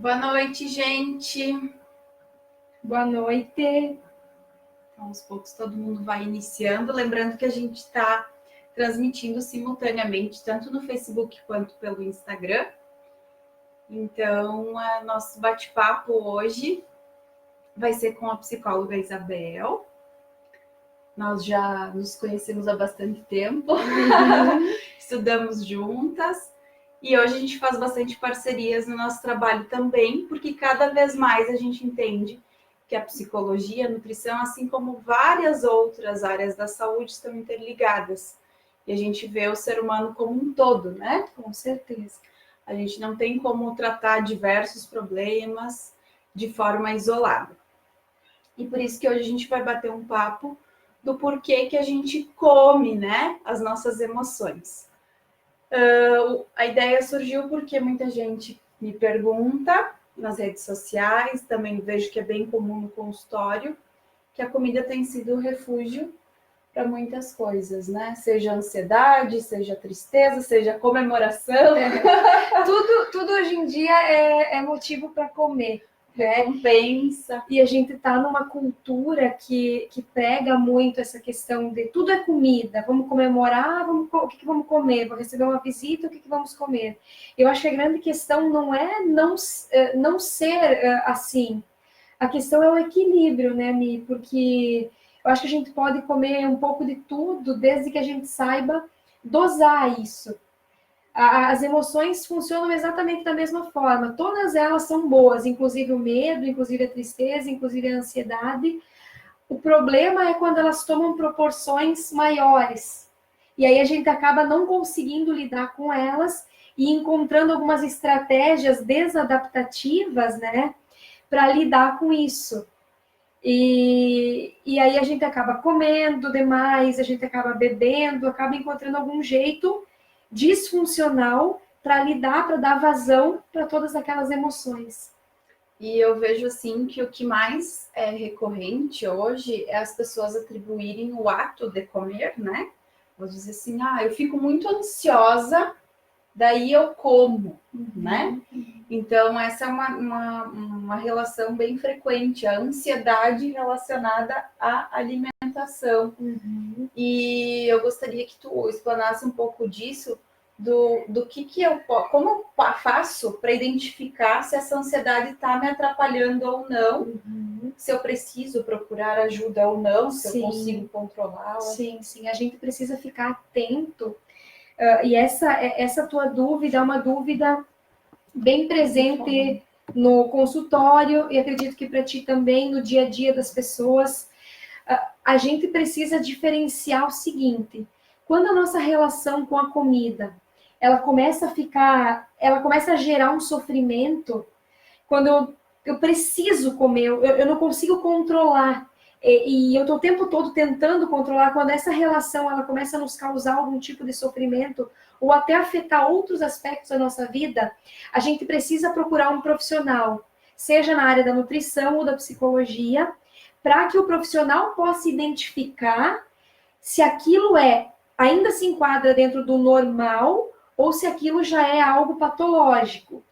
Boa noite, gente. Boa noite. Então, aos poucos todo mundo vai iniciando. Lembrando que a gente está transmitindo simultaneamente, tanto no Facebook quanto pelo Instagram. Então, nosso bate-papo hoje vai ser com a psicóloga Isabel. Nós já nos conhecemos há bastante tempo, estudamos juntas. E hoje a gente faz bastante parcerias no nosso trabalho também, porque cada vez mais a gente entende que a psicologia, a nutrição, assim como várias outras áreas da saúde, estão interligadas. E a gente vê o ser humano como um todo, né? Com certeza. A gente não tem como tratar diversos problemas de forma isolada. E por isso que hoje a gente vai bater um papo do porquê que a gente come, né? As nossas emoções. A ideia surgiu porque muita gente me pergunta nas redes sociais, também vejo que é bem comum no consultório, que a comida tem sido o refúgio para muitas coisas, né? Seja ansiedade, seja tristeza, seja comemoração. Tudo hoje em dia é motivo para comer. Recompensa. E a gente está numa cultura que pega muito essa questão de tudo é comida, vamos comemorar, o que vamos comer? Vou receber uma visita, o que vamos comer? Eu acho que a grande questão não é não ser assim. A questão é o equilíbrio, né, Mi? Porque eu acho que a gente pode comer um pouco de tudo, desde que a gente saiba dosar isso. As emoções funcionam exatamente da mesma forma. Todas elas são boas, inclusive o medo, inclusive a tristeza, inclusive a ansiedade. O problema é quando elas tomam proporções maiores. E aí a gente acaba não conseguindo lidar com elas e encontrando algumas estratégias desadaptativas, né, para lidar com isso. E aí a gente acaba comendo demais, a gente acaba bebendo, acaba encontrando algum jeito disfuncional para lidar, para dar vazão para todas aquelas emoções. E eu vejo assim que o que mais é recorrente hoje é as pessoas atribuírem o ato de comer, né? Vou dizer assim, eu fico muito ansiosa, daí eu como, né? Então, essa é uma relação bem frequente, a ansiedade relacionada à alimentação. E eu gostaria que tu explanasse um pouco disso, do que eu como eu faço para identificar se essa ansiedade está me atrapalhando ou não, se eu preciso procurar ajuda ou não, se eu consigo controlá-la. Sim, a gente precisa ficar atento. E essa tua dúvida é uma dúvida bem presente no consultório e acredito que para ti também no dia a dia das pessoas. A gente precisa diferenciar o seguinte: quando a nossa relação com a comida ela começa a gerar um sofrimento, quando eu preciso comer, eu não consigo controlar, e eu estou o tempo todo tentando controlar, quando essa relação ela começa a nos causar algum tipo de sofrimento, ou até afetar outros aspectos da nossa vida, a gente precisa procurar um profissional, seja na área da nutrição ou da psicologia, para que o profissional possa identificar se aquilo ainda se enquadra dentro do normal ou se aquilo já é algo patológico.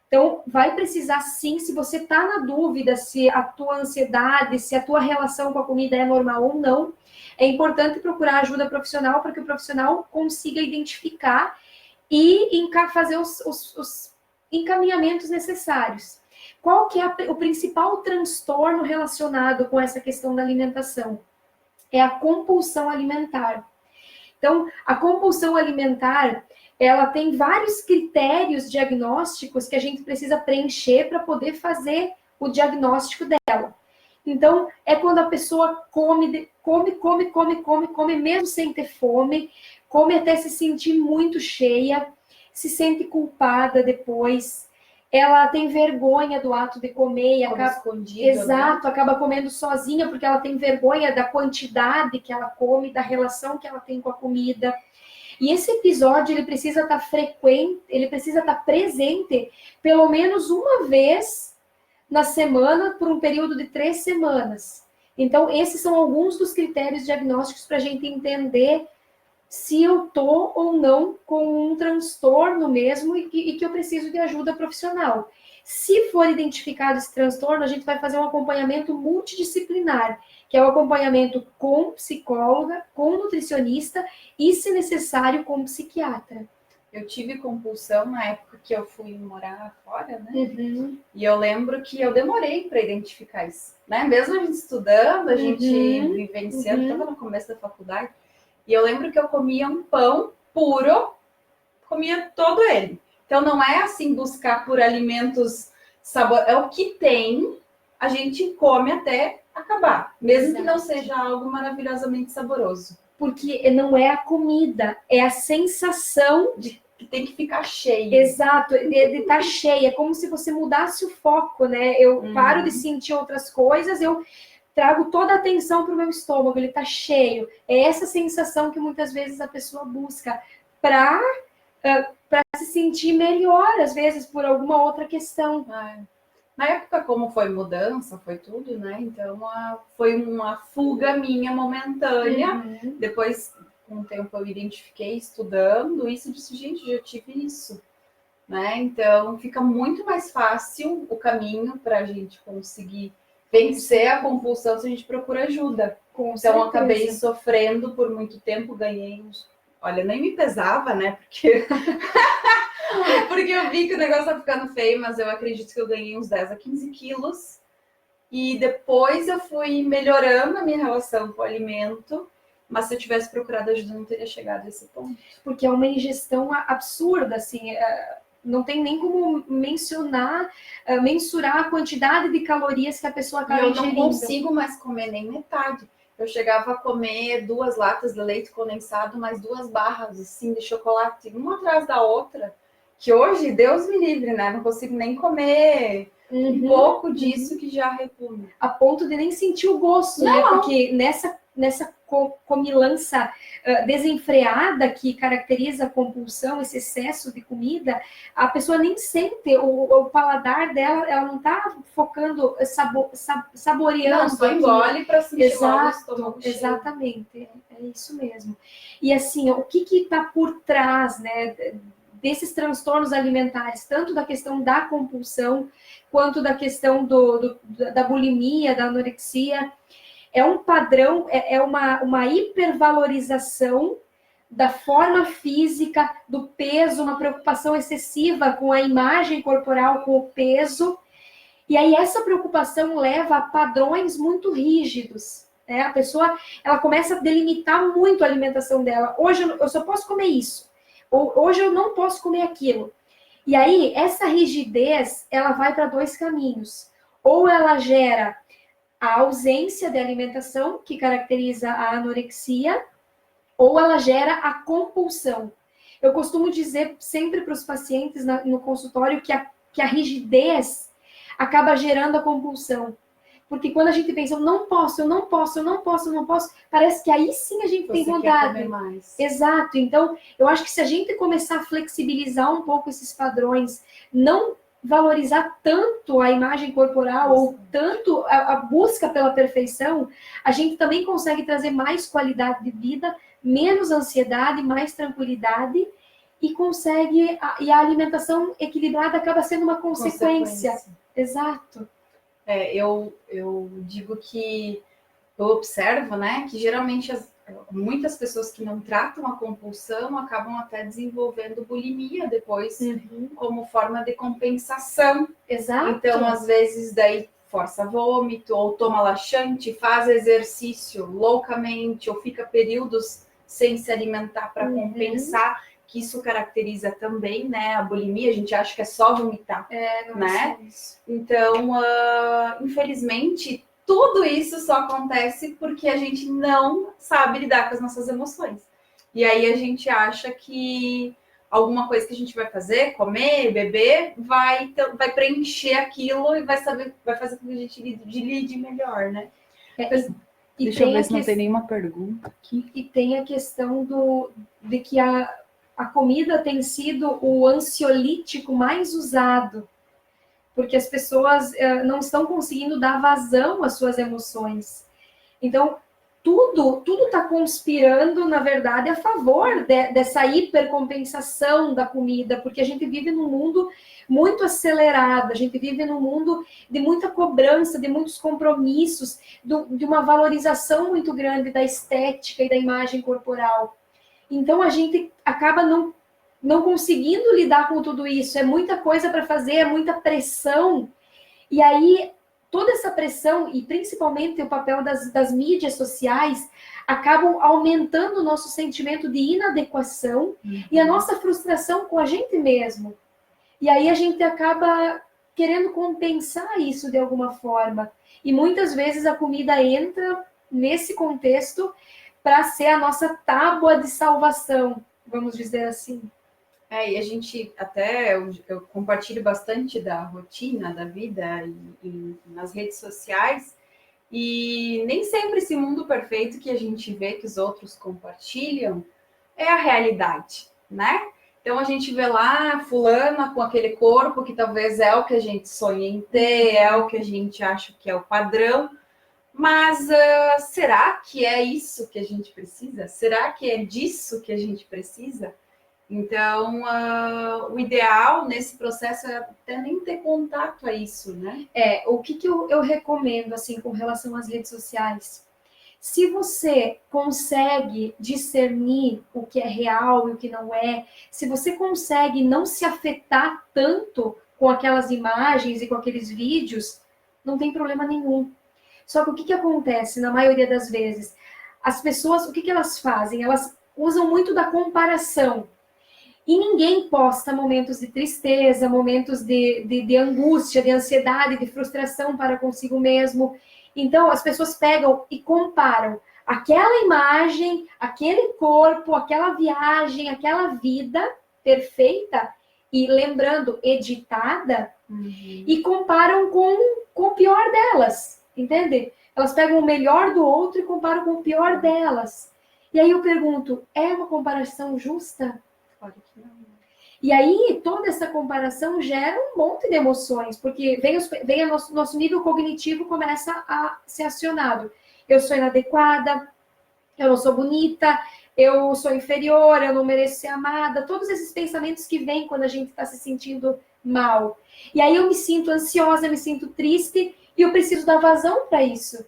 Então, vai precisar sim, se você está na dúvida se a tua ansiedade, se a tua relação com a comida é normal ou não, é importante procurar ajuda profissional para que o profissional consiga identificar e fazer os encaminhamentos necessários. Qual que é o principal transtorno relacionado com essa questão da alimentação? É a compulsão alimentar. Então, a compulsão alimentar, ela tem vários critérios diagnósticos que a gente precisa preencher para poder fazer o diagnóstico dela. Então, é quando a pessoa come, mesmo sem ter fome, come até se sentir muito cheia, se sente culpada depois, ela tem vergonha do ato de comer e acaba escondido, exato, né? Acaba comendo sozinha porque ela tem vergonha da quantidade que ela come, da relação que ela tem com a comida. E esse episódio ele precisa estar frequente, ele precisa estar presente pelo menos uma vez na semana por um período de 3 semanas. Então, esses são alguns dos critérios diagnósticos para a gente entender se eu tô ou não com um transtorno mesmo e que eu preciso de ajuda profissional. Se for identificado esse transtorno, a gente vai fazer um acompanhamento multidisciplinar, que é o acompanhamento com psicóloga, com nutricionista e, se necessário, com psiquiatra. Eu tive compulsão na época que eu fui morar fora, né? Uhum. E eu lembro que eu demorei para identificar isso, né? Mesmo a gente estudando, a gente vivenciando, estava no começo da faculdade, e eu lembro que eu comia um pão puro, comia todo ele. Então não é assim buscar por alimentos sabor, é o que tem, a gente come até acabar, mesmo que não seja algo maravilhosamente saboroso. Porque não é a comida, é a sensação de que tem que ficar cheio. Exato, de estar cheia. É como se você mudasse o foco, né? Eu paro de sentir outras coisas, eu trago toda a atenção para o meu estômago, ele está cheio. É essa sensação que muitas vezes a pessoa busca para se sentir melhor, às vezes, por alguma outra questão. Na época, como foi mudança, foi tudo, né? Então, foi uma fuga minha momentânea. Depois, com o tempo, eu identifiquei estudando isso e disse, gente, já tive isso. Né? Então, fica muito mais fácil o caminho para a gente conseguir vencer a compulsão se a gente procura ajuda. Então, eu acabei sofrendo por muito tempo, ganhei uns... Olha, nem me pesava, né? Porque... Porque eu vi que o negócio tá ficando feio, mas eu acredito que eu ganhei uns 10 a 15 quilos. E depois eu fui melhorando a minha relação com o alimento. Mas se eu tivesse procurado ajuda, eu não teria chegado a esse ponto. Porque é uma ingestão absurda, assim... Não tem nem como mencionar, mensurar a quantidade de calorias que a pessoa acaba ingerindo. Eu não consigo mais comer nem metade. Eu chegava a comer 2 latas de leite condensado, mais 2 barras assim, de chocolate, uma atrás da outra. Que hoje, Deus me livre, né? Não consigo nem comer um pouco disso que já repugna. A ponto de nem sentir o gosto, né? Porque nessa comilança desenfreada que caracteriza a compulsão, esse excesso de comida, a pessoa nem sente, o paladar dela, ela não está focando, saboreando. Não, só engole para sentir logo o estômago cheio. Exatamente, é isso mesmo. E assim, o que está por trás, né, desses transtornos alimentares, tanto da questão da compulsão, quanto da questão da bulimia, da anorexia? É um padrão, é uma hipervalorização da forma física, do peso, uma preocupação excessiva com a imagem corporal, com o peso. E aí essa preocupação leva a padrões muito rígidos. Né? A pessoa, ela começa a delimitar muito a alimentação dela. Hoje eu só posso comer isso. Ou hoje eu não posso comer aquilo. E aí, essa rigidez, ela vai para 2 caminhos. Ou ela gera a ausência de alimentação, que caracteriza a anorexia, ou ela gera a compulsão. Eu costumo dizer sempre para os pacientes no consultório que a rigidez acaba gerando a compulsão. Porque quando a gente pensa, eu não posso, parece que aí sim a gente tem vontade. Quer comer mais. Exato. Então, eu acho que se a gente começar a flexibilizar um pouco esses padrões, não valorizar tanto a imagem corporal ou tanto a busca pela perfeição, a gente também consegue trazer mais qualidade de vida, menos ansiedade, mais tranquilidade e consegue... E a alimentação equilibrada acaba sendo uma consequência. Exato. Eu digo que eu observo, né, que geralmente muitas pessoas que não tratam a compulsão acabam até desenvolvendo bulimia depois, como forma de compensação. Exato. Então, às vezes, daí força vômito, ou toma laxante, faz exercício loucamente, ou fica períodos sem se alimentar para compensar, que isso caracteriza também, né, a bulimia. A gente acha que é só vomitar, né? Então, infelizmente, tudo isso só acontece porque a gente não sabe lidar com as nossas emoções. E aí a gente acha que alguma coisa que a gente vai fazer, comer, beber, vai preencher aquilo e vai fazer com que a gente lide melhor, né? Deixa eu ver se não tem nenhuma pergunta aqui. E tem a questão de que a comida tem sido o ansiolítico mais usado, porque as pessoas não estão conseguindo dar vazão às suas emoções. Então, tudo está conspirando, na verdade, a favor dessa hipercompensação da comida, porque a gente vive num mundo muito acelerado, a gente vive num mundo de muita cobrança, de muitos compromissos, de uma valorização muito grande da estética e da imagem corporal. Então, a gente acaba não conseguindo lidar com tudo isso, é muita coisa para fazer, é muita pressão, e aí toda essa pressão, e principalmente o papel das mídias sociais, acabam aumentando o nosso sentimento de inadequação e a nossa frustração com a gente mesmo. E aí a gente acaba querendo compensar isso de alguma forma. E muitas vezes a comida entra nesse contexto para ser a nossa tábua de salvação, vamos dizer assim. E a gente até, eu compartilho bastante da rotina, da vida nas redes sociais, e nem sempre esse mundo perfeito que a gente vê que os outros compartilham é a realidade, né? Então a gente vê lá fulana com aquele corpo que talvez é o que a gente sonha em ter, é o que a gente acha que é o padrão, mas será que é isso que a gente precisa? Será que é disso que a gente precisa? Então, o ideal nesse processo é até nem ter contato a isso, né? O que eu recomendo, assim, com relação às redes sociais? Se você consegue discernir o que é real e o que não é, se você consegue não se afetar tanto com aquelas imagens e com aqueles vídeos, não tem problema nenhum. Só que o que acontece na maioria das vezes? As pessoas, o que elas fazem? Elas usam muito da comparação. E ninguém posta momentos de tristeza, momentos de angústia, de ansiedade, de frustração para consigo mesmo. Então, as pessoas pegam e comparam aquela imagem, aquele corpo, aquela viagem, aquela vida perfeita, e lembrando, editada, e comparam com o pior delas, entende? Elas pegam o melhor do outro e comparam com o pior delas. E aí eu pergunto, é uma comparação justa? Claro que não. E aí, toda essa comparação gera um monte de emoções, porque vem nosso nível cognitivo começa a ser acionado. Eu sou inadequada, eu não sou bonita, eu sou inferior, eu não mereço ser amada. Todos esses pensamentos que vêm quando a gente está se sentindo mal. E aí eu me sinto ansiosa, me sinto triste, e eu preciso dar vazão para isso.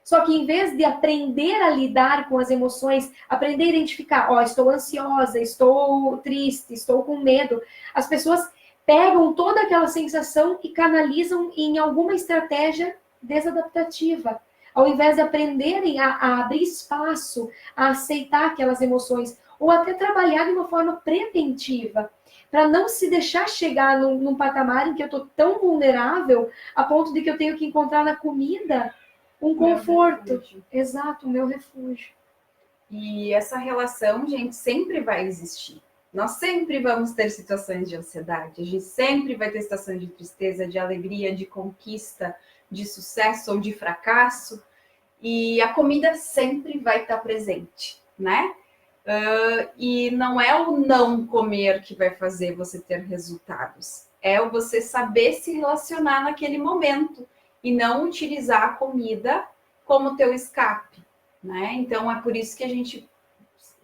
Só que em vez de aprender a lidar com as emoções, aprender a identificar, estou ansiosa, estou triste, estou com medo, as pessoas pegam toda aquela sensação e canalizam em alguma estratégia desadaptativa. Ao invés de aprenderem a abrir espaço, a aceitar aquelas emoções, ou até trabalhar de uma forma preventiva, para não se deixar chegar num patamar em que eu estou tão vulnerável, a ponto de que eu tenho que encontrar na comida um conforto. Exato, o meu refúgio. E essa relação, gente, sempre vai existir. Nós sempre vamos ter situações de ansiedade, a gente sempre vai ter situações de tristeza, de alegria, de conquista, de sucesso ou de fracasso, e a comida sempre vai estar presente, né? E não é o não comer que vai fazer você ter resultados, é o você saber se relacionar naquele momento e não utilizar a comida como teu escape, né? Então é por isso que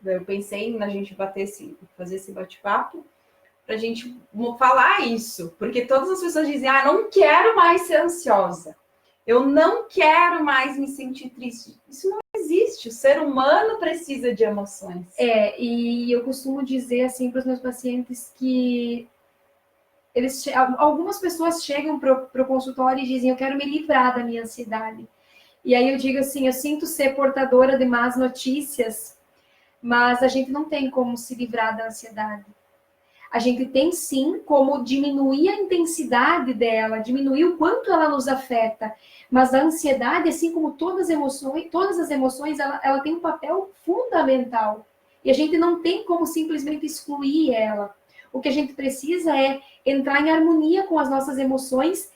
eu pensei na gente fazer esse bate-papo, para a gente falar isso, porque todas as pessoas dizem, não quero mais ser ansiosa, eu não quero mais me sentir triste. Isso não existe, o ser humano precisa de emoções. E eu costumo dizer assim para os meus pacientes que algumas pessoas chegam para o consultório e dizem, eu quero me livrar da minha ansiedade. E aí eu digo assim, eu sinto ser portadora de más notícias, mas a gente não tem como se livrar da ansiedade. A gente tem sim como diminuir a intensidade dela, diminuir o quanto ela nos afeta. Mas a ansiedade, assim como todas as emoções, ela tem um papel fundamental. E a gente não tem como simplesmente excluir ela. O que a gente precisa é entrar em harmonia com as nossas emoções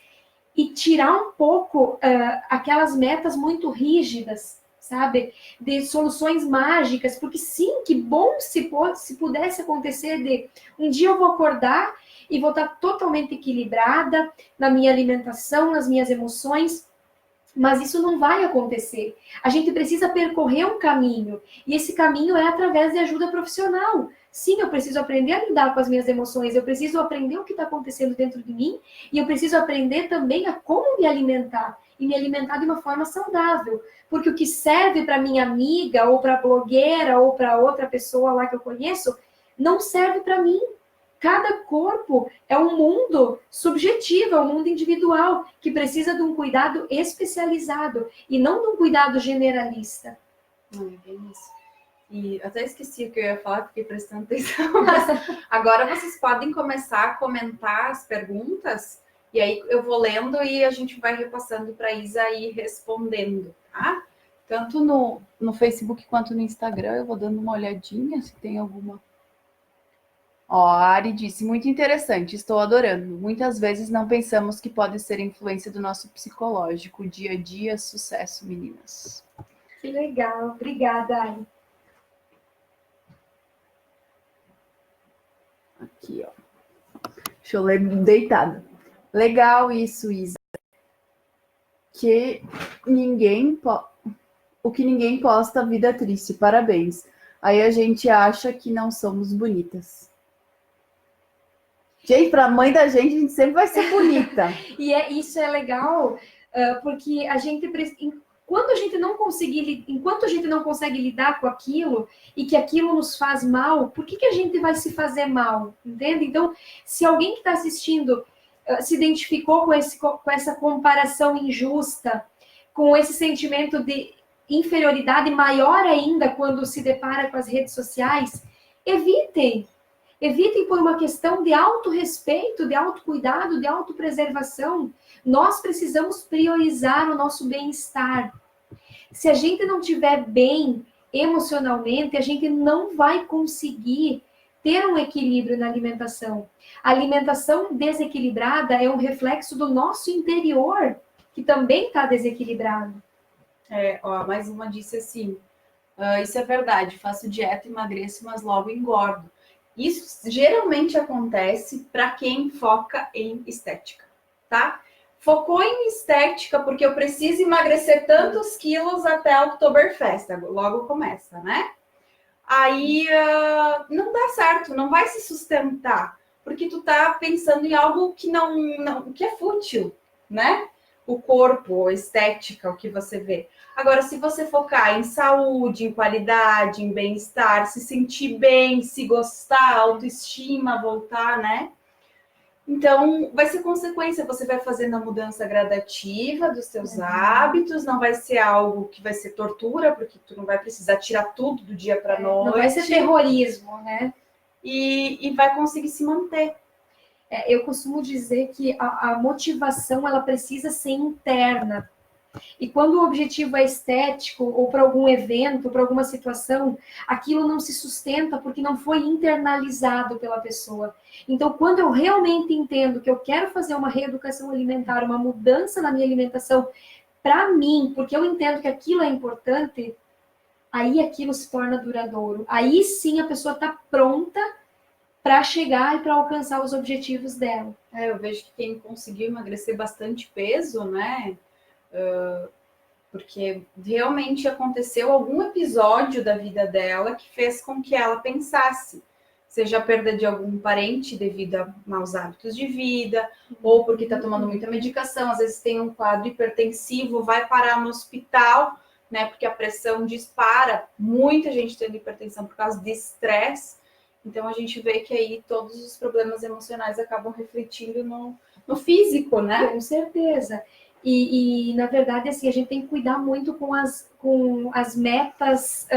e tirar um pouco aquelas metas muito rígidas, sabe? De soluções mágicas, porque sim, que bom se pudesse acontecer de um dia eu vou acordar e vou estar totalmente equilibrada na minha alimentação, nas minhas emoções, Mas isso não vai acontecer. A gente precisa percorrer um caminho. E esse caminho é através de ajuda profissional. Sim, eu preciso aprender a lidar com as minhas emoções. Eu preciso aprender o que está acontecendo dentro de mim. E eu preciso aprender também a como me alimentar. E me alimentar de uma forma saudável. Porque o que serve para minha amiga, ou para a blogueira, ou para outra pessoa lá que eu conheço, não serve para mim. Cada corpo é um mundo subjetivo, é um mundo individual, que precisa de um cuidado especializado e não de um cuidado generalista. É bem isso. E até esqueci o que eu ia falar, fiquei prestando atenção, mas agora vocês podem começar a comentar as perguntas, e aí eu vou lendo e a gente vai repassando para a Isa ir respondendo, tá? Tanto no Facebook quanto no Instagram, eu vou dando uma olhadinha se tem alguma. Ó, a Ari disse, muito interessante, estou adorando. Muitas vezes não pensamos que pode ser influência do nosso psicológico. Dia a dia, sucesso, meninas. Que legal, obrigada, Ari. Aqui, ó. Deixa eu ler deitada. Legal isso, Isa. O que ninguém posta, vida triste. Parabéns. Aí a gente acha que não somos bonitas. Gente, para a mãe da gente sempre vai ser bonita. E isso é legal, porque a gente enquanto a gente não consegue lidar com aquilo e que aquilo nos faz mal, por que a gente vai se fazer mal? Entende? Então, se alguém que está assistindo se identificou com essa comparação injusta, com esse sentimento de inferioridade maior ainda quando se depara com as redes sociais, evitem. Evitem por uma questão de autorrespeito, de autocuidado, de autopreservação. Nós precisamos priorizar o nosso bem-estar. Se a gente não estiver bem emocionalmente, a gente não vai conseguir ter um equilíbrio na alimentação. A alimentação desequilibrada é um reflexo do nosso interior, que também está desequilibrado. Mais uma disse assim, isso é verdade, faço dieta, emagreço, mas logo engordo. Isso geralmente acontece para quem foca em estética, tá? Focou em estética porque eu preciso emagrecer tantos quilos até o Oktoberfest, logo começa, né? Aí não dá certo, não vai se sustentar, porque tu tá pensando em algo que não que é fútil, né? O corpo, a estética, o que você vê. Agora, se você focar em saúde, em qualidade, em bem-estar, se sentir bem, se gostar, autoestima, voltar, né? Então, vai ser consequência, você vai fazendo a mudança gradativa dos seus hábitos, não vai ser algo que vai ser tortura, porque tu não vai precisar tirar tudo do dia para noite. Não vai ser terrorismo, né? E vai conseguir se manter. Eu costumo dizer que a motivação, ela precisa ser interna. E quando o objetivo é estético, ou para algum evento, para alguma situação, aquilo não se sustenta porque não foi internalizado pela pessoa. Então, quando eu realmente entendo que eu quero fazer uma reeducação alimentar, uma mudança na minha alimentação, para mim, porque eu entendo que aquilo é importante, aí aquilo se torna duradouro. Aí sim a pessoa está pronta para chegar e para alcançar os objetivos dela. Eu vejo que quem conseguiu emagrecer bastante peso, né? Porque realmente aconteceu algum episódio da vida dela que fez com que ela pensasse, seja a perda de algum parente devido a maus hábitos de vida, ou porque está tomando muita medicação, às vezes tem um quadro hipertensivo, vai parar no hospital, né? Porque a pressão dispara, muita gente tendo hipertensão por causa de estresse. Então, a gente vê que aí todos os problemas emocionais acabam refletindo no físico, né? Com certeza. E na verdade, assim, a gente tem que cuidar muito com as metas,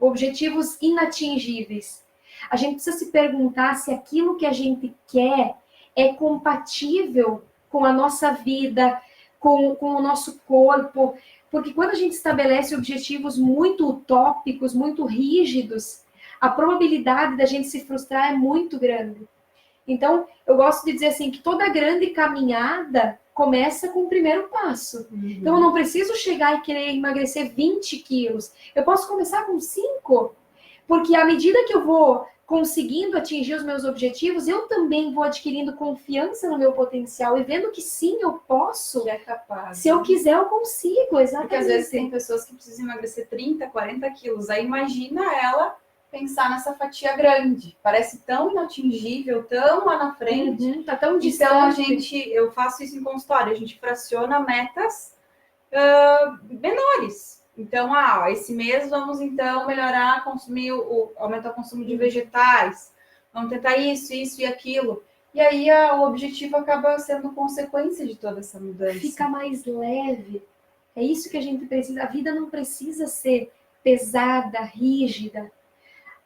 objetivos inatingíveis. A gente precisa se perguntar se aquilo que a gente quer é compatível com a nossa vida, com o nosso corpo. Porque quando a gente estabelece objetivos muito utópicos, muito rígidos, a probabilidade da gente se frustrar é muito grande. Então, eu gosto de dizer assim, que toda grande caminhada começa com o primeiro passo. Então, eu não preciso chegar e querer emagrecer 20 quilos. Eu posso começar com 5, porque à medida que eu vou conseguindo atingir os meus objetivos, eu também vou adquirindo confiança no meu potencial e vendo que sim, eu posso. Que é capaz. Se eu quiser, eu consigo, exatamente. Porque às vezes tem pessoas que precisam emagrecer 30, 40 quilos. Aí imagina ela pensar nessa fatia grande. Parece tão inatingível, tão lá na frente. Tá tão Então, distante. eu faço isso em consultório, a gente fraciona metas menores. Então, esse mês vamos então melhorar, aumentar o consumo de vegetais, vamos tentar isso e aquilo. E aí o objetivo acaba sendo consequência de toda essa mudança. Fica mais leve. É isso que a gente precisa. A vida não precisa ser pesada, rígida.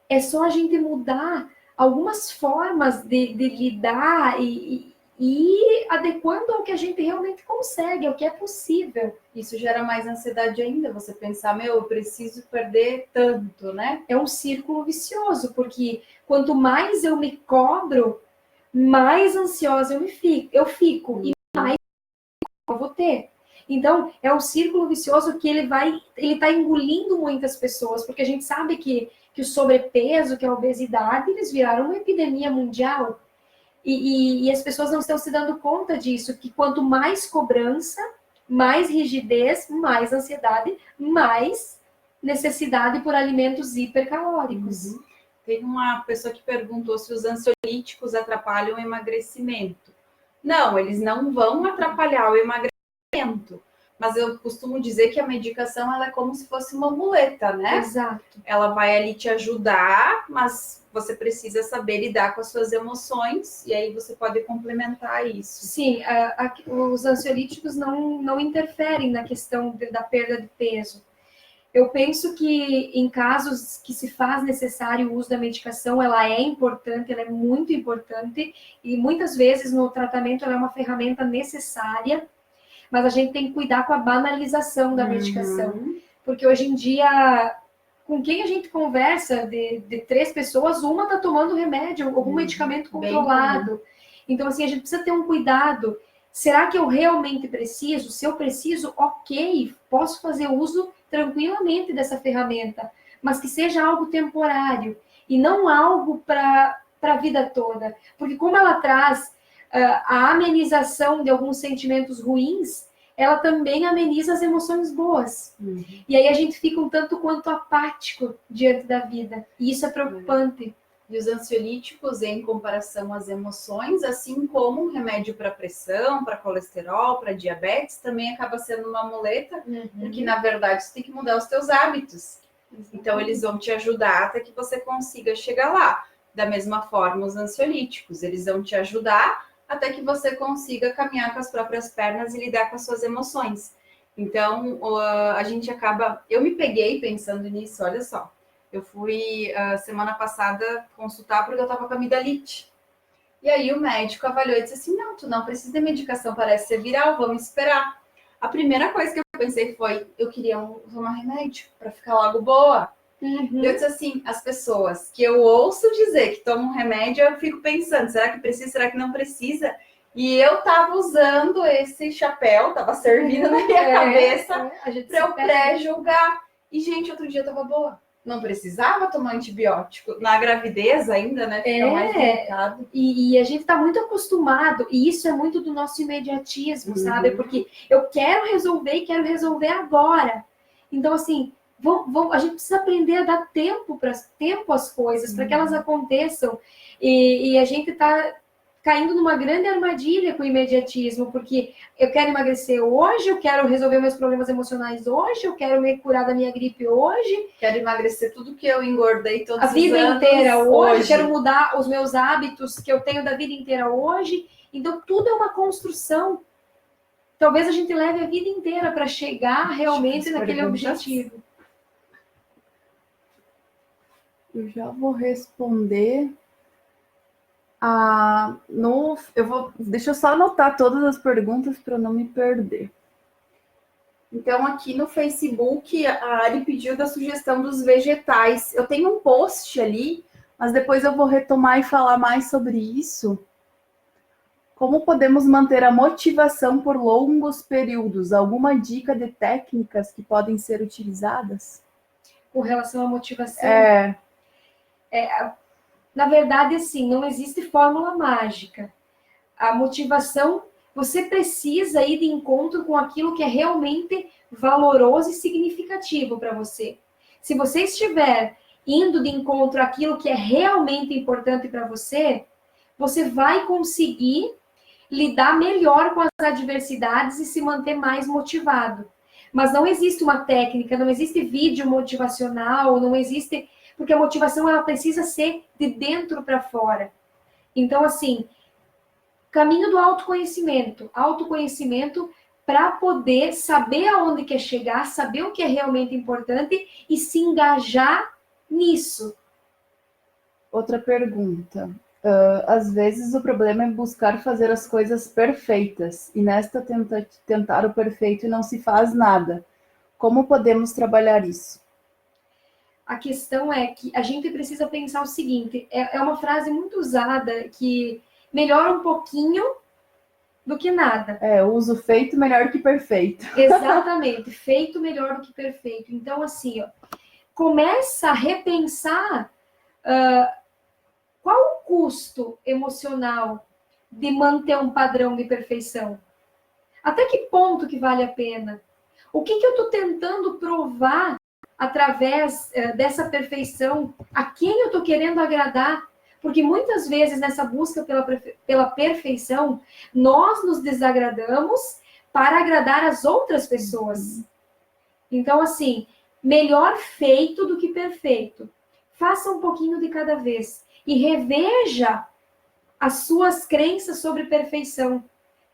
É só a gente mudar algumas formas de lidar e ir adequando ao que a gente realmente consegue, ao que é possível. Isso gera mais ansiedade ainda, você pensar, eu preciso perder tanto, né? É um círculo vicioso, porque quanto mais eu me cobro, mais ansiosa eu fico e mais eu vou ter. Então, é um círculo vicioso que ele está engolindo muitas pessoas, porque a gente sabe que o sobrepeso, que a obesidade, eles viraram uma epidemia mundial. E as pessoas não estão se dando conta disso, que quanto mais cobrança, mais rigidez, mais ansiedade, mais necessidade por alimentos hipercalóricos. Tem uma pessoa que perguntou se os ansiolíticos atrapalham o emagrecimento. Não, eles não vão atrapalhar o emagrecimento. Mas eu costumo dizer que a medicação ela é como se fosse uma muleta, né? Exato. Ela vai ali te ajudar, mas você precisa saber lidar com as suas emoções e aí você pode complementar isso. Sim, os ansiolíticos não interferem na questão da perda de peso. Eu penso que em casos que se faz necessário o uso da medicação, ela é importante, ela é muito importante, e muitas vezes no tratamento ela é uma ferramenta necessária, mas a gente tem que cuidar com a banalização da medicação. Porque hoje em dia, com quem a gente conversa, de 3 pessoas, uma está tomando remédio, algum medicamento controlado. Então, assim, a gente precisa ter um cuidado. Será que eu realmente preciso? Se eu preciso, ok, posso fazer uso tranquilamente dessa ferramenta, mas que seja algo temporário e não algo para a vida toda. Porque como ela traz a amenização de alguns sentimentos ruins, ela também ameniza as emoções boas. E aí a gente fica um tanto quanto apático diante da vida. E isso é preocupante. E os ansiolíticos, em comparação às emoções, assim como um remédio para pressão, para colesterol, para diabetes, também acaba sendo uma muleta, porque na verdade você tem que mudar os teus hábitos. Então eles vão te ajudar até que você consiga chegar lá. Da mesma forma, os ansiolíticos, eles vão te ajudar até que você consiga caminhar com as próprias pernas e lidar com as suas emoções. Então, a gente acaba... Eu me peguei pensando nisso, olha só. Eu fui, semana passada, consultar porque eu estava com amidalite. E aí o médico avaliou e disse assim, não, tu não precisa de medicação, parece ser viral, vamos esperar. A primeira coisa que eu pensei foi, eu queria tomar remédio para ficar logo boa. Eu disse assim, as pessoas que eu ouço dizer que tomam remédio, eu fico pensando, será que precisa, será que não precisa? E eu tava usando esse chapéu, tava servindo na minha cabeça para eu pré-julgar. E, gente, outro dia eu tava boa. Não precisava tomar antibiótico. Na gravidez ainda, né? Fica mais delicado. E a gente tá muito acostumado, e isso é muito do nosso imediatismo, sabe? Porque eu quero resolver e quero resolver agora. Então, assim... a gente precisa aprender a dar tempo às coisas, para que elas aconteçam. E a gente está caindo numa grande armadilha com o imediatismo, porque eu quero emagrecer hoje, eu quero resolver meus problemas emocionais hoje, eu quero me curar da minha gripe hoje. Quero emagrecer tudo que eu engordei todos os anos. A vida inteira hoje. Quero mudar os meus hábitos que eu tenho da vida inteira hoje. Então, tudo é uma construção. Talvez a gente leve a vida inteira para chegar realmente naquele objetivo. Eu já vou responder. Deixa eu só anotar todas as perguntas para não me perder. Então, aqui no Facebook, a Ari pediu da sugestão dos vegetais. Eu tenho um post ali, mas depois eu vou retomar e falar mais sobre isso. Como podemos manter a motivação por longos períodos? Alguma dica de técnicas que podem ser utilizadas? Com relação à motivação? Na verdade, assim, não existe fórmula mágica. A motivação, você precisa ir de encontro com aquilo que é realmente valoroso e significativo para você. Se você estiver indo de encontro àquilo que é realmente importante para você, você vai conseguir lidar melhor com as adversidades e se manter mais motivado. Mas não existe uma técnica, não existe vídeo motivacional, não existe, porque a motivação ela precisa ser de dentro para fora. Então, assim, caminho do autoconhecimento, autoconhecimento para poder saber aonde quer chegar, saber o que é realmente importante e se engajar nisso. Outra pergunta. Às vezes o problema é buscar fazer as coisas perfeitas e nesta tentar o perfeito e não se faz nada. Como podemos trabalhar isso? A questão é que a gente precisa pensar o seguinte, é uma frase muito usada que melhora um pouquinho do que nada. Uso feito melhor que perfeito. Exatamente, feito melhor do que perfeito. Então, assim, ó, começa a repensar qual o custo emocional de manter um padrão de perfeição. Até que ponto que vale a pena? O que eu estou tentando provar através dessa perfeição? A quem eu estou querendo agradar? Porque muitas vezes nessa busca pela perfeição, nós nos desagradamos para agradar as outras pessoas. Então, assim, melhor feito do que perfeito. Faça um pouquinho de cada vez e reveja as suas crenças sobre perfeição.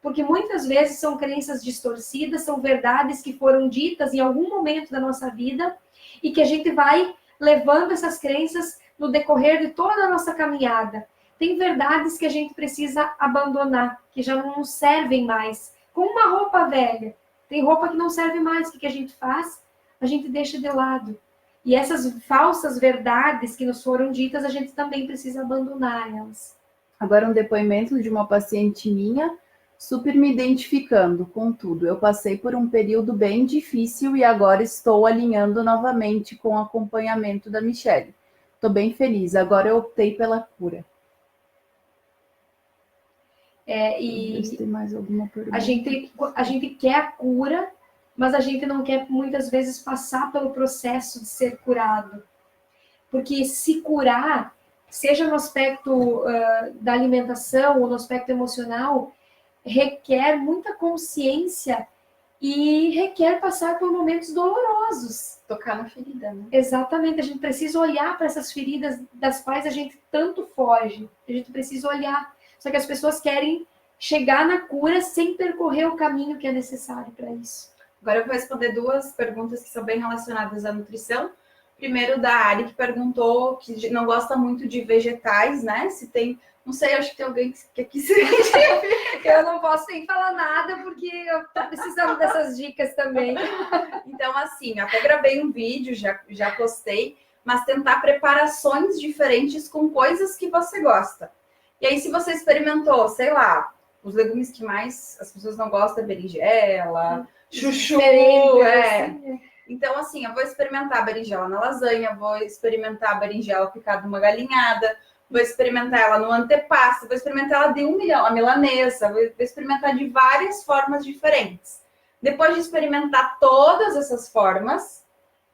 Porque muitas vezes são crenças distorcidas, são verdades que foram ditas em algum momento da nossa vida e que a gente vai levando essas crenças no decorrer de toda a nossa caminhada. Tem verdades que a gente precisa abandonar, que já não nos servem mais. Como uma roupa velha. Tem roupa que não serve mais. O que a gente faz? A gente deixa de lado. E essas falsas verdades que nos foram ditas, a gente também precisa abandonar elas. Agora um depoimento de uma paciente minha, super me identificando com tudo. Eu passei por um período bem difícil e agora estou alinhando novamente com o acompanhamento da Michelle. Estou bem feliz, agora eu optei pela cura. E tem mais alguma pergunta? A gente quer a cura, mas a gente não quer muitas vezes passar pelo processo de ser curado. Porque se curar, seja no aspecto da alimentação ou no aspecto emocional, requer muita consciência e requer passar por momentos dolorosos. Tocar na ferida, né? Exatamente, a gente precisa olhar para essas feridas das quais a gente tanto foge. A gente precisa olhar. Só que as pessoas querem chegar na cura sem percorrer o caminho que é necessário para isso. Agora eu vou responder duas perguntas que são bem relacionadas à nutrição. Primeiro, da Ari, que perguntou que não gosta muito de vegetais, né? Se tem... Não sei, acho que tem alguém que quis... Eu não posso nem falar nada, porque eu tô precisando dessas dicas também. Então, assim, até gravei um vídeo, já postei, mas tentar preparações diferentes com coisas que você gosta. E aí, se você experimentou, sei lá, os legumes que mais as pessoas não gostam é berinjela, chuchu, assim. Então, assim, eu vou experimentar a berinjela na lasanha, vou experimentar a berinjela picada numa galinhada, vou experimentar ela no antepasto, vou experimentar ela de 1 milhão, a milanesa, vou experimentar de várias formas diferentes. Depois de experimentar todas essas formas,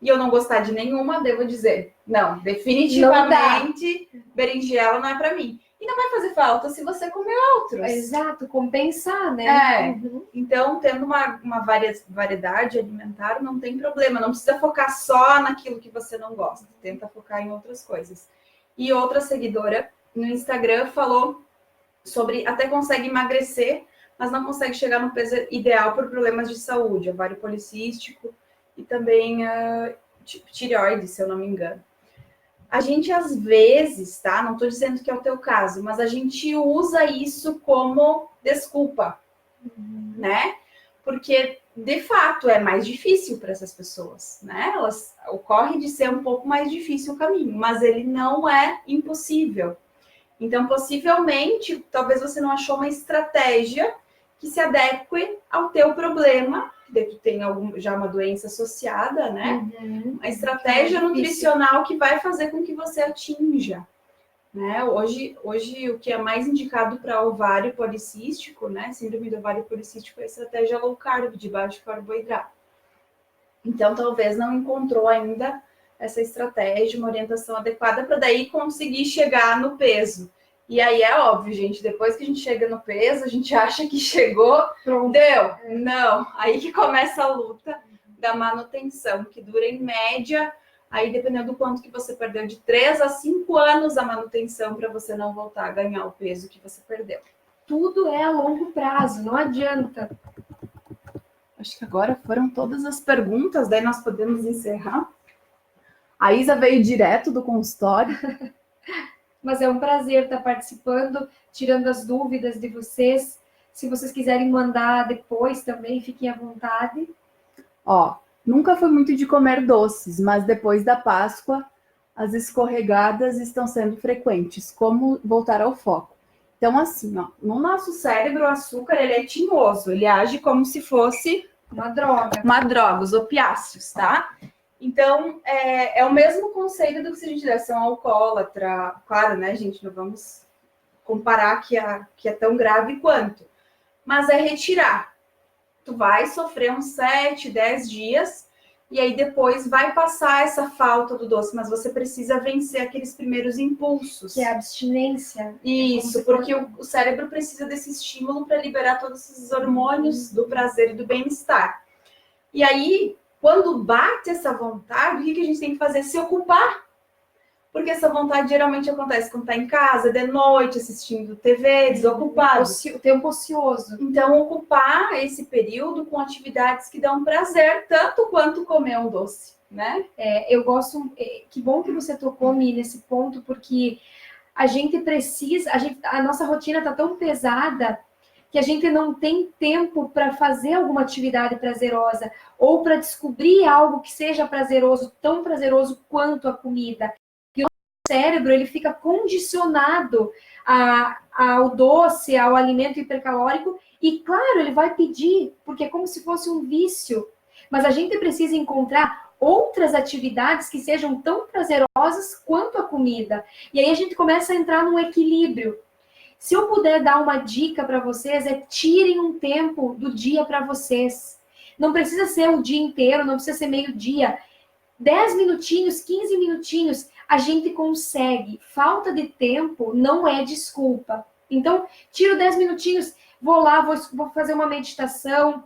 e eu não gostar de nenhuma, devo dizer, não, definitivamente, berinjela não é para mim. E não vai fazer falta se você comer outros. Exato, compensar, né? Então, tendo uma variedade alimentar, não tem problema. Não precisa focar só naquilo que você não gosta. Tenta focar em outras coisas. E outra seguidora no Instagram falou sobre até consegue emagrecer, mas não consegue chegar no peso ideal por problemas de saúde, ovário policístico e também tireoide, se eu não me engano. A gente, às vezes, tá? Não estou dizendo que é o teu caso, mas a gente usa isso como desculpa, né? Porque, de fato, é mais difícil para essas pessoas, né? Ocorre de ser um pouco mais difícil o caminho, mas ele não é impossível. Então, possivelmente, talvez você não achou uma estratégia que se adeque ao teu problema, que tu tem já uma doença associada, né? Uma estratégia nutricional que vai fazer com que você atinja né? Hoje o que é mais indicado para ovário policístico, né? Síndrome do ovário policístico é a estratégia low carb, de baixo carboidrato. Então, talvez não encontrou ainda essa estratégia, uma orientação adequada para daí conseguir chegar no peso. E aí é óbvio, gente, depois que a gente chega no peso, a gente acha que chegou, pronto, deu. Não, aí que começa a luta da manutenção, que dura em média, aí dependendo do quanto que você perdeu, de 3 a 5 anos a manutenção para você não voltar a ganhar o peso que você perdeu. Tudo é a longo prazo, não adianta. Acho que agora foram todas as perguntas, daí nós podemos encerrar. A Isa veio direto do consultório. Mas é um prazer estar participando, tirando as dúvidas de vocês. Se vocês quiserem mandar depois também, fiquem à vontade. Ó, nunca foi muito de comer doces, mas depois da Páscoa, as escorregadas estão sendo frequentes. Como voltar ao foco? Então, assim, ó, no nosso cérebro, o açúcar, ele é tinhoso. Ele age como se fosse uma droga. Uma droga, os opiáceos, tá? Então, é o mesmo conceito do que se a gente desse um alcoólatra. Claro, né, gente? Não vamos comparar que é tão grave quanto. Mas é retirar. Tu vai sofrer uns 7, 10 dias e aí depois vai passar essa falta do doce, mas você precisa vencer aqueles primeiros impulsos. Que é a abstinência. Isso, porque o cérebro precisa desse estímulo para liberar todos esses hormônios do prazer e do bem-estar. E aí, quando bate essa vontade, o que a gente tem que fazer? Se ocupar. Porque essa vontade geralmente acontece quando está em casa, de noite, assistindo TV, desocupado. Tempo ocioso. Então, ocupar esse período com atividades que dão prazer, tanto quanto comer um doce, né? Eu gosto... Que bom que você tocou, Mi, nesse ponto, porque a gente precisa... A nossa rotina está tão pesada que a gente não tem tempo para fazer alguma atividade prazerosa ou para descobrir algo que seja prazeroso, tão prazeroso quanto a comida. E o cérebro, ele fica condicionado ao doce, ao alimento hipercalórico e, claro, ele vai pedir, porque é como se fosse um vício. Mas a gente precisa encontrar outras atividades que sejam tão prazerosas quanto a comida. E aí a gente começa a entrar num equilíbrio. Se eu puder dar uma dica para vocês, tirem um tempo do dia para vocês. Não precisa ser o dia inteiro, não precisa ser meio-dia. 10 minutinhos, 15 minutinhos, a gente consegue. Falta de tempo não é desculpa. Então, tiro 10 minutinhos, vou lá, vou fazer uma meditação,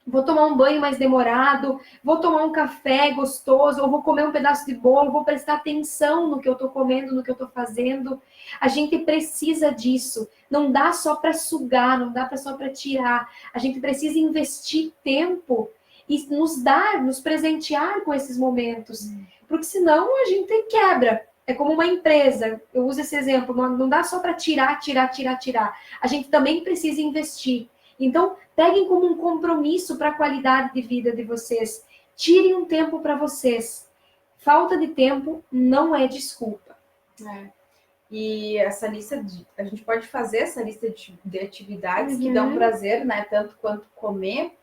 vou tomar um banho mais demorado, vou tomar um café gostoso, ou vou comer um pedaço de bolo, vou prestar atenção no que eu estou comendo, no que eu estou fazendo. A gente precisa disso. Não dá só para sugar, não dá só para tirar. A gente precisa investir tempo e nos presentear com esses momentos. Porque senão a gente quebra. É como uma empresa. Eu uso esse exemplo. Não dá só para tirar. A gente também precisa investir. Então, peguem como um compromisso para a qualidade de vida de vocês. Tirem um tempo para vocês. Falta de tempo não é desculpa. E essa lista, a gente pode fazer essa lista de atividades que dão prazer, né? Tanto quanto comer.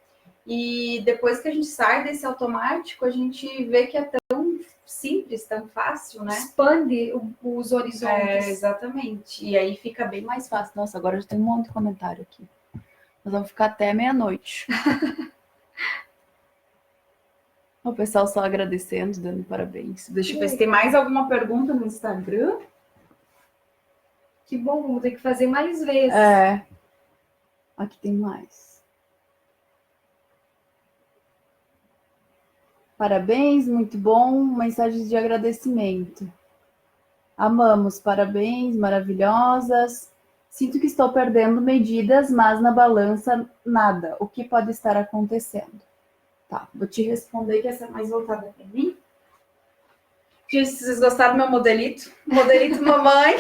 E depois que a gente sai desse automático, a gente vê que é tão simples, tão fácil, né? Expande os horizontes. Exatamente. E aí fica bem mais fácil. Nossa, agora já tem um monte de comentário aqui. Nós vamos ficar até meia-noite. O pessoal só agradecendo, dando parabéns. Deixa eu ver se tem mais alguma pergunta no Instagram. Que bom, vamos ter que fazer mais vezes. Aqui tem mais. Parabéns, muito bom. Mensagens de agradecimento. Amamos, parabéns, maravilhosas. Sinto que estou perdendo medidas, mas na balança nada. O que pode estar acontecendo? Tá, vou te responder que essa é mais voltada para mim. Gente, se vocês gostaram do meu modelito, modelito mamãe.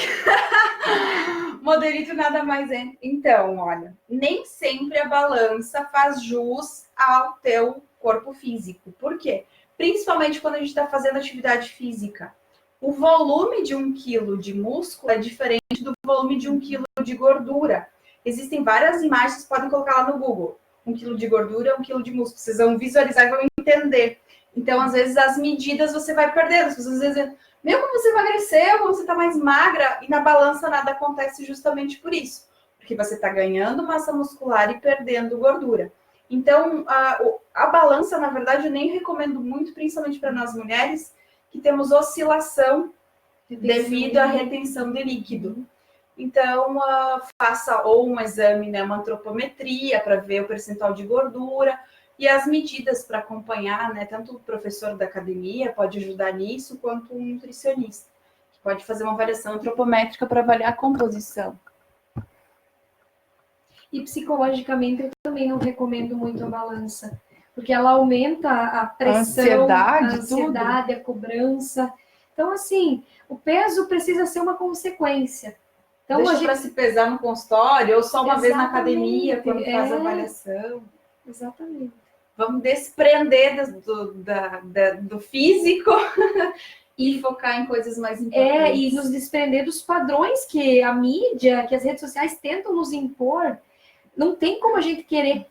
Modelito nada mais é. Então, olha, nem sempre a balança faz jus ao teu corpo físico. Por quê? Principalmente quando a gente está fazendo atividade física. O volume de 1 quilo de músculo é diferente do volume de 1 quilo de gordura. Existem várias imagens, podem colocar lá no Google. 1 quilo de gordura, 1 quilo de músculo. Vocês vão visualizar e vão entender. Então, às vezes, as medidas você vai perdendo. As pessoas às vezes Mesmo como você emagreceu, como você está mais magra, e na balança nada acontece justamente por isso. Porque você está ganhando massa muscular e perdendo gordura. Então, a balança, na verdade, eu nem recomendo muito, principalmente para nós mulheres, que temos oscilação devido à retenção de líquido. Então, faça ou um exame, né, uma antropometria para ver o percentual de gordura e as medidas para acompanhar, né? Tanto o professor da academia pode ajudar nisso, quanto um nutricionista, que pode fazer uma avaliação antropométrica para avaliar a composição. E psicologicamente eu também não recomendo muito a balança, porque ela aumenta a pressão, a ansiedade, a cobrança. Então, assim, o peso precisa ser uma consequência. Então, deixa para se pesar no consultório ou só uma vez na academia quando faz a avaliação. Exatamente. Vamos desprender do físico e focar em coisas mais importantes. E nos desprender dos padrões que a mídia, que as redes sociais tentam nos impor. Não tem como a gente querer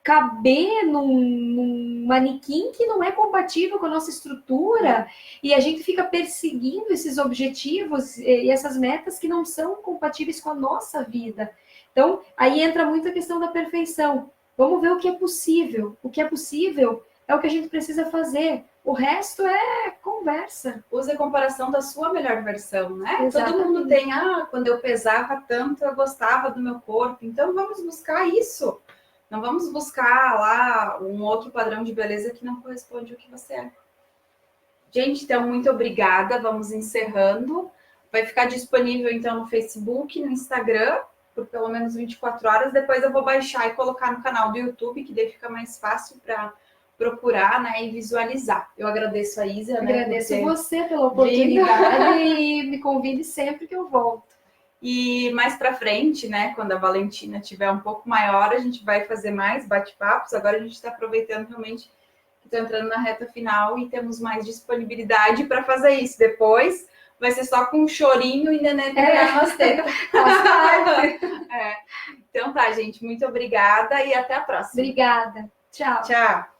caber num manequim que não é compatível com a nossa estrutura, e a gente fica perseguindo esses objetivos e essas metas que não são compatíveis com a nossa vida. Então, aí entra muito a questão da perfeição. Vamos ver o que é possível. O que é possível é o que a gente precisa fazer. O resto é conversa. Use a comparação da sua melhor versão, né? Exatamente. Todo mundo tem, quando eu pesava tanto, eu gostava do meu corpo. Então, vamos buscar isso. Não vamos buscar lá um outro padrão de beleza que não corresponde ao que você é. Gente, então, muito obrigada. Vamos encerrando. Vai ficar disponível, então, no Facebook, no Instagram, por pelo menos 24 horas. Depois eu vou baixar e colocar no canal do YouTube, que daí fica mais fácil para procurar, né, e visualizar. Eu agradeço a Isa, né? Agradeço você pela oportunidade e me convide sempre que eu volto. E mais para frente, né, quando a Valentina tiver um pouco maior, a gente vai fazer mais bate-papos. Agora a gente está aproveitando realmente que está entrando na reta final e temos mais disponibilidade para fazer isso. Depois vai ser só com um chorinho e neném nas tetas. Então tá, gente, muito obrigada e até a próxima. Obrigada. Tchau. Tchau.